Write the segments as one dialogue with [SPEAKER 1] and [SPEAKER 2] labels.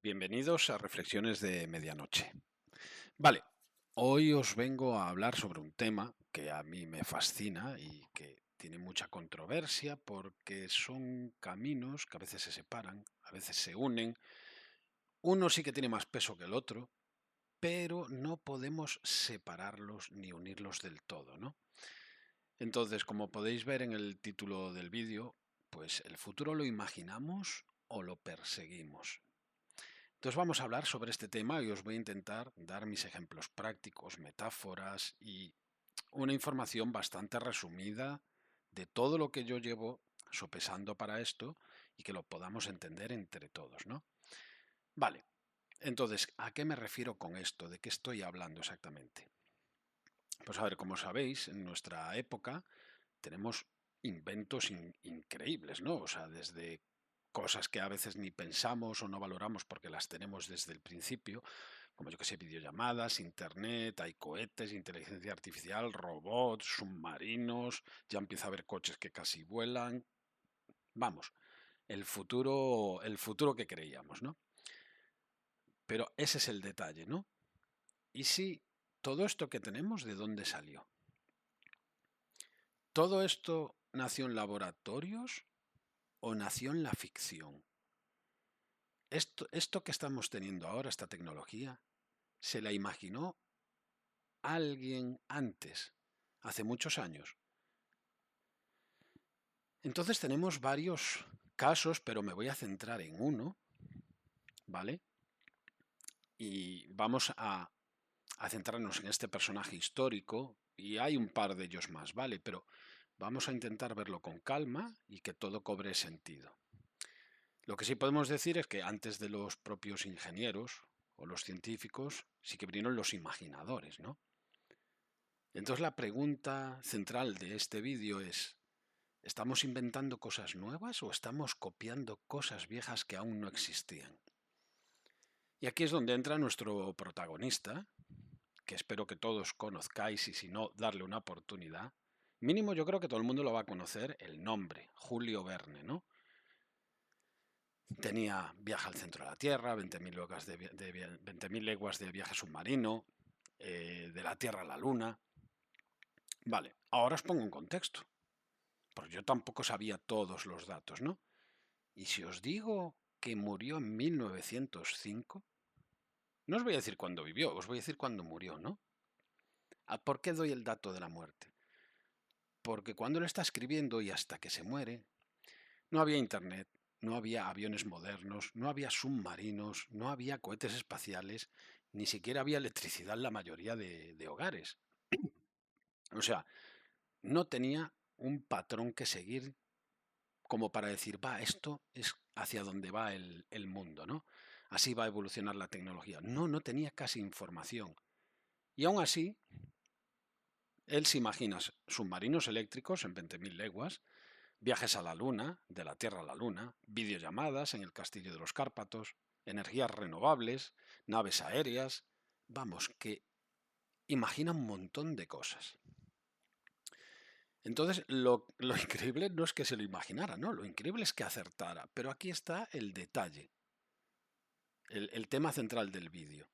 [SPEAKER 1] Bienvenidos a Reflexiones de Medianoche. Vale, hoy os vengo a hablar sobre un tema que a mí me fascina y que tiene mucha controversia porque son caminos que a veces se separan, a veces se unen. Uno sí que tiene más peso que el otro, pero no podemos separarlos ni unirlos del todo, ¿no? Entonces, como podéis ver en el título del vídeo, pues el futuro lo imaginamos o lo perseguimos. Entonces vamos a hablar sobre este tema y os voy a intentar dar mis ejemplos prácticos, metáforas y una información bastante resumida de todo lo que yo llevo sopesando para esto y que lo podamos entender entre todos, ¿no? Vale, entonces, ¿a qué me refiero con esto? ¿De qué estoy hablando exactamente? Pues a ver, como sabéis, en nuestra época tenemos inventos increíbles, ¿no? O sea, desde cosas que a veces ni pensamos o no valoramos porque las tenemos desde el principio, como yo que sé, videollamadas, internet, hay cohetes, inteligencia artificial, robots, submarinos, ya empieza a haber coches que casi vuelan. Vamos, el futuro que creíamos, ¿no? Pero ese es el detalle, ¿no? ¿Y si todo esto que tenemos, de dónde salió? ¿Todo esto nació en laboratorios o nació en la ficción? Esto que estamos teniendo ahora, esta tecnología, se la imaginó alguien antes, hace muchos años. Entonces tenemos varios casos, pero me voy a centrar en uno, ¿vale? Y vamos a centrarnos en este personaje histórico, y hay un par de ellos más, ¿vale? Pero vamos a intentar verlo con calma y que todo cobre sentido. Lo que sí podemos decir es que antes de los propios ingenieros o los científicos, sí que vinieron los imaginadores, ¿no? Entonces la pregunta central de este vídeo es, ¿estamos inventando cosas nuevas o estamos copiando cosas viejas que aún no existían? Y aquí es donde entra nuestro protagonista, que espero que todos conozcáis y si no, darle una oportunidad. Mínimo yo creo que todo el mundo lo va a conocer, el nombre, Julio Verne, ¿no? Tenía Viaje al centro de la Tierra, 20.000 leguas 20.000 leguas de viaje submarino, de la Tierra a la Luna. Vale, ahora os pongo un contexto, porque yo tampoco sabía todos los datos, ¿no? Y si os digo que murió en 1905, no os voy a decir cuándo vivió, os voy a decir cuándo murió, ¿no? ¿Por qué doy el dato de la muerte? Porque cuando él está escribiendo y hasta que se muere, no había internet, no había aviones modernos, no había submarinos, no había cohetes espaciales, ni siquiera había electricidad en la mayoría de hogares. O sea, no tenía un patrón que seguir como para decir, va, esto es hacia donde va el mundo, ¿no? Así va a evolucionar la tecnología. No, no tenía casi información. Y aún así, él se imagina submarinos eléctricos en 20.000 leguas, viajes a la Luna, de la Tierra a la Luna, videollamadas en el Castillo de los Cárpatos, energías renovables, naves aéreas. Vamos, que imagina un montón de cosas. Entonces, lo increíble no es que se lo imaginara, ¿no? Lo increíble es que acertara. Pero aquí está el detalle, el tema central del vídeo.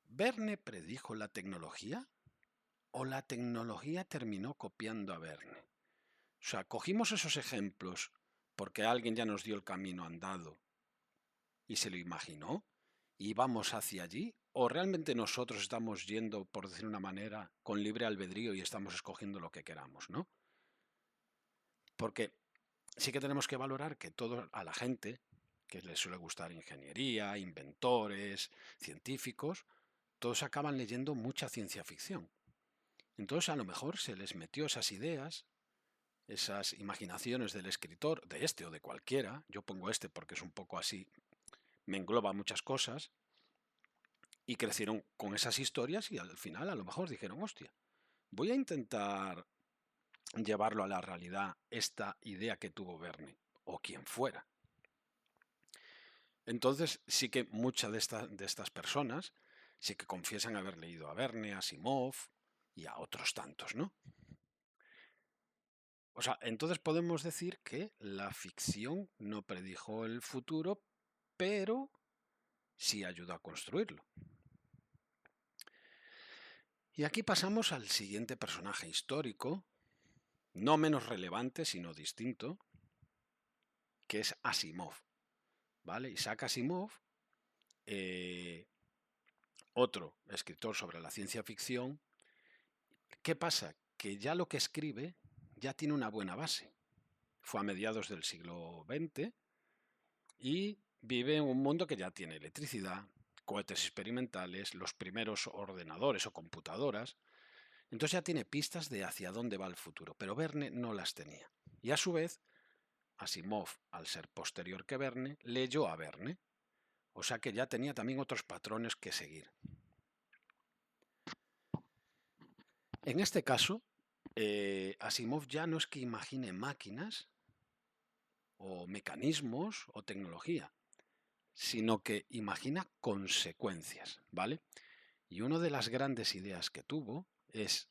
[SPEAKER 1] ¿Verne predijo la tecnología o la tecnología terminó copiando a Verne? O sea, cogimos esos ejemplos porque alguien ya nos dio el camino andado y se lo imaginó y vamos hacia allí, o realmente nosotros estamos yendo, por decir una manera, con libre albedrío y estamos escogiendo lo que queramos, ¿no? Porque sí que tenemos que valorar que todo a la gente que les suele gustar ingeniería, inventores, científicos, todos acaban leyendo mucha ciencia ficción. Entonces a lo mejor se les metió esas ideas, esas imaginaciones del escritor, de este o de cualquiera, yo pongo este porque es un poco así, me engloba muchas cosas, y crecieron con esas historias y al final a lo mejor dijeron, hostia, voy a intentar llevarlo a la realidad esta idea que tuvo Verne, o quien fuera. Entonces sí que muchas de estas personas sí que confiesan haber leído a Verne, a Asimov y a otros tantos, ¿no? O sea, entonces podemos decir que la ficción no predijo el futuro, pero sí ayudó a construirlo. Y aquí pasamos al siguiente personaje histórico, no menos relevante, sino distinto, que es Asimov, ¿vale? Isaac Asimov, otro escritor sobre la ciencia ficción. ¿Qué pasa? Que ya lo que escribe ya tiene una buena base. Fue a mediados del siglo XX y vive en un mundo que ya tiene electricidad, cohetes experimentales, los primeros ordenadores o computadoras. Entonces ya tiene pistas de hacia dónde va el futuro, pero Verne no las tenía. Y a su vez, Asimov, al ser posterior que Verne, leyó a Verne. O sea que ya tenía también otros patrones que seguir. En este caso, Asimov ya no es que imagine máquinas o mecanismos o tecnología, sino que imagina consecuencias, ¿vale? Y una de las grandes ideas que tuvo es,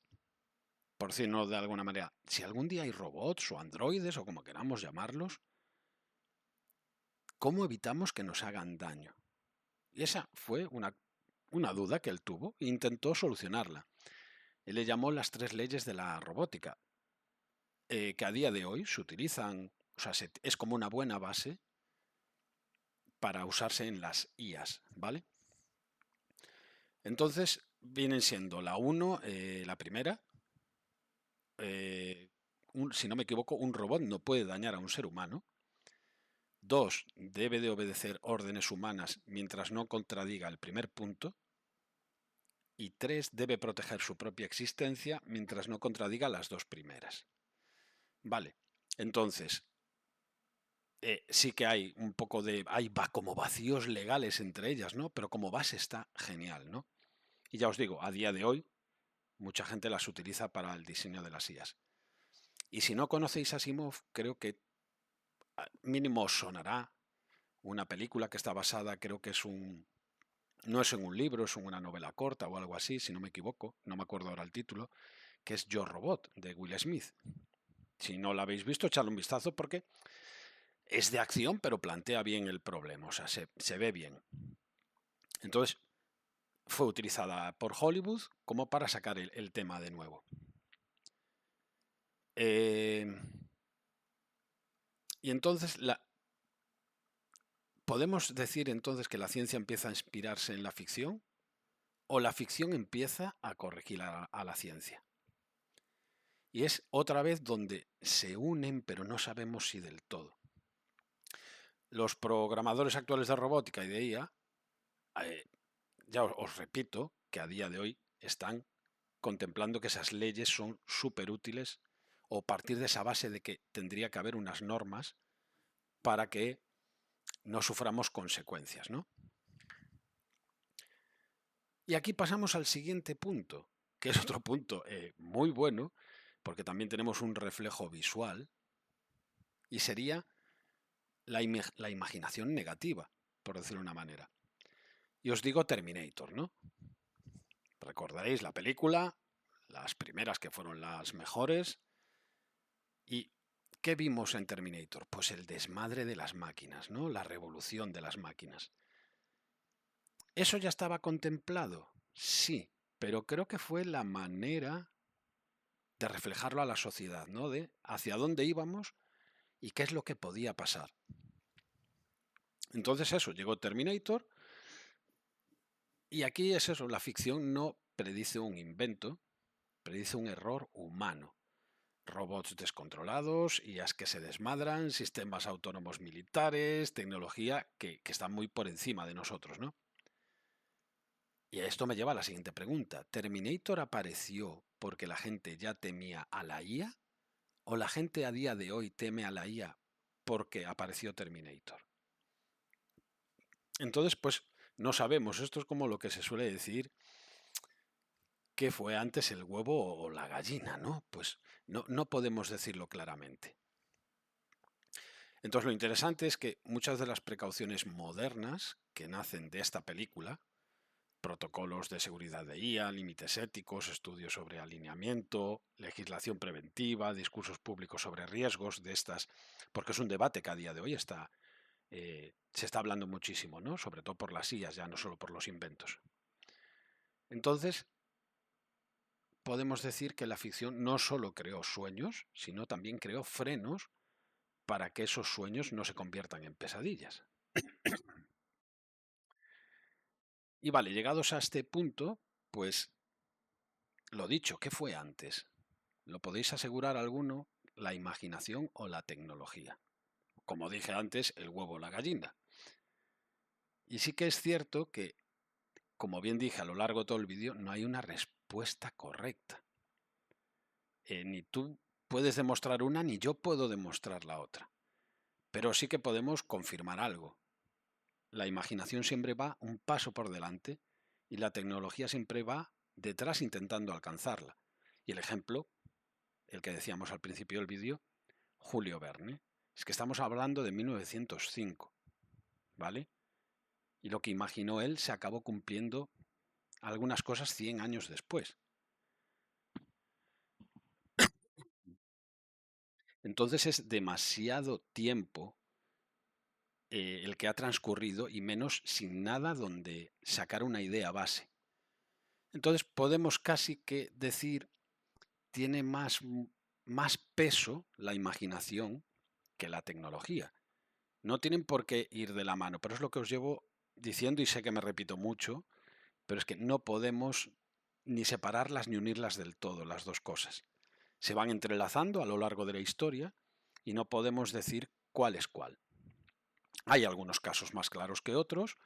[SPEAKER 1] por decirlo de alguna manera, si algún día hay robots o androides o como queramos llamarlos, ¿cómo evitamos que nos hagan daño? Y esa fue una duda que él tuvo e intentó solucionarla. Él le llamó las 3 leyes de la robótica, que a día de hoy se utilizan, o sea, es como una buena base para usarse en las IAs, ¿vale? Entonces, vienen siendo la 1, la primera, si no me equivoco, un robot no puede dañar a un ser humano. 2, debe de obedecer órdenes humanas mientras no contradiga el primer punto. Y 3, debe proteger su propia existencia mientras no contradiga las 2 primeras. Vale, entonces, sí que hay un poco de, como vacíos legales entre ellas, ¿no? Pero como base está genial, ¿no? Y ya os digo, a día de hoy, mucha gente las utiliza para el diseño de las IAs. Y si no conocéis a Asimov, creo que mínimo os sonará una película que está basada, creo que no es en un libro, es en una novela corta o algo así, si no me equivoco, no me acuerdo ahora el título, que es Yo Robot, de Will Smith. Si no la habéis visto, echadle un vistazo porque es de acción, pero plantea bien el problema, o sea, se ve bien. Entonces, fue utilizada por Hollywood como para sacar el tema de nuevo. Y entonces, ¿podemos decir entonces que la ciencia empieza a inspirarse en la ficción? ¿O la ficción empieza a corregir a la ciencia? Y es otra vez donde se unen, pero no sabemos si del todo. Los programadores actuales de robótica y de IA, ya os repito, que a día de hoy están contemplando que esas leyes son súper útiles o partir de esa base de que tendría que haber unas normas para que no suframos consecuencias, ¿no? Y aquí pasamos al siguiente punto, que es otro punto muy bueno, porque también tenemos un reflejo visual, y sería la imaginación negativa, por decirlo de una manera. Y os digo Terminator, ¿no? Recordaréis la película, las primeras que fueron las mejores. ¿Y qué vimos en Terminator? Pues el desmadre de las máquinas, ¿no? La revolución de las máquinas. ¿Eso ya estaba contemplado? Sí, pero creo que fue la manera de reflejarlo a la sociedad, ¿no? De hacia dónde íbamos y qué es lo que podía pasar. Entonces eso, llegó Terminator y aquí es eso, la ficción no predice un invento, predice un error humano. Robots descontrolados, IAs que se desmadran, sistemas autónomos militares, tecnología que está muy por encima de nosotros, ¿no? Y esto me lleva a la siguiente pregunta. ¿Terminator apareció porque la gente ya temía a la IA? ¿O la gente a día de hoy teme a la IA porque apareció Terminator? Entonces, pues no sabemos. Esto es como lo que se suele decir, ¿qué fue antes el huevo o la gallina? ¿No? Pues no podemos decirlo claramente. Entonces lo interesante es que muchas de las precauciones modernas que nacen de esta película, protocolos de seguridad de IA, límites éticos, estudios sobre alineamiento, legislación preventiva, discursos públicos sobre riesgos de estas, porque es un debate que a día de hoy está se está hablando muchísimo, ¿no? Sobre todo por las sillas, ya no solo por los inventos. Entonces, podemos decir que la ficción no solo creó sueños, sino también creó frenos para que esos sueños no se conviertan en pesadillas. Y vale, llegados a este punto, pues lo dicho, ¿qué fue antes? ¿Lo podéis asegurar alguno? ¿La imaginación o la tecnología? Como dije antes, el huevo o la gallina. Y sí que es cierto que, como bien dije a lo largo de todo el vídeo, no hay una respuesta correcta. Ni tú puedes demostrar una, ni yo puedo demostrar la otra. Pero sí que podemos confirmar algo. La imaginación siempre va un paso por delante y la tecnología siempre va detrás intentando alcanzarla. Y el ejemplo, el que decíamos al principio del vídeo, Julio Verne. Es que estamos hablando de 1905, ¿vale? Y lo que imaginó él se acabó cumpliendo algunas cosas 100 años después. Entonces es demasiado tiempo el que ha transcurrido y menos sin nada donde sacar una idea base. Entonces podemos casi que decir tiene más peso la imaginación que la tecnología. No tienen por qué ir de la mano, pero es lo que os llevo diciendo y sé que me repito mucho, pero es que no podemos ni separarlas ni unirlas del todo, las dos cosas. Se van entrelazando a lo largo de la historia y no podemos decir cuál es cuál. Hay algunos casos más claros que otros,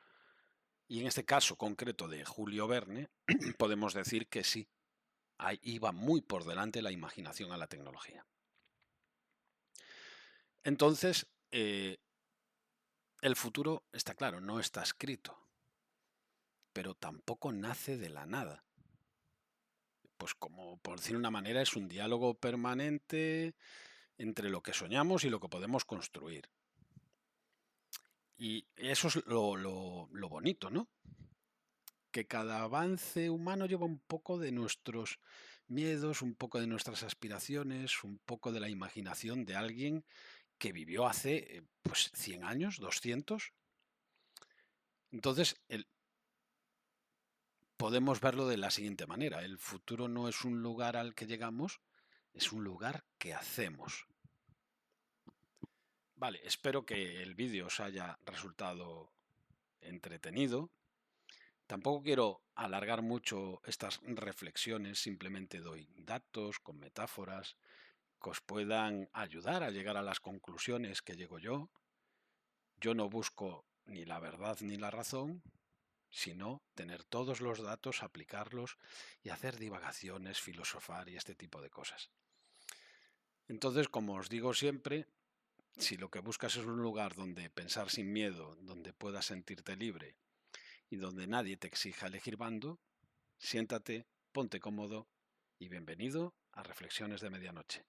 [SPEAKER 1] y en este caso concreto de Julio Verne, podemos decir que sí, ahí iba muy por delante la imaginación a la tecnología. Entonces, el futuro está claro, no está escrito, pero tampoco nace de la nada. Pues como por decir una manera, es un diálogo permanente entre lo que soñamos y lo que podemos construir. Y eso es lo bonito, ¿no? Que cada avance humano lleva un poco de nuestros miedos, un poco de nuestras aspiraciones, un poco de la imaginación de alguien que vivió hace pues 100 años, 200. Entonces, podemos verlo de la siguiente manera. El futuro no es un lugar al que llegamos, es un lugar que hacemos. Vale, espero que el vídeo os haya resultado entretenido. Tampoco quiero alargar mucho estas reflexiones, simplemente doy datos con metáforas que os puedan ayudar a llegar a las conclusiones que llego yo. Yo no busco ni la verdad ni la razón, sino tener todos los datos, aplicarlos y hacer divagaciones, filosofar y este tipo de cosas. Entonces, como os digo siempre, si lo que buscas es un lugar donde pensar sin miedo, donde puedas sentirte libre y donde nadie te exija elegir bando, siéntate, ponte cómodo y bienvenido a Reflexiones de Medianoche.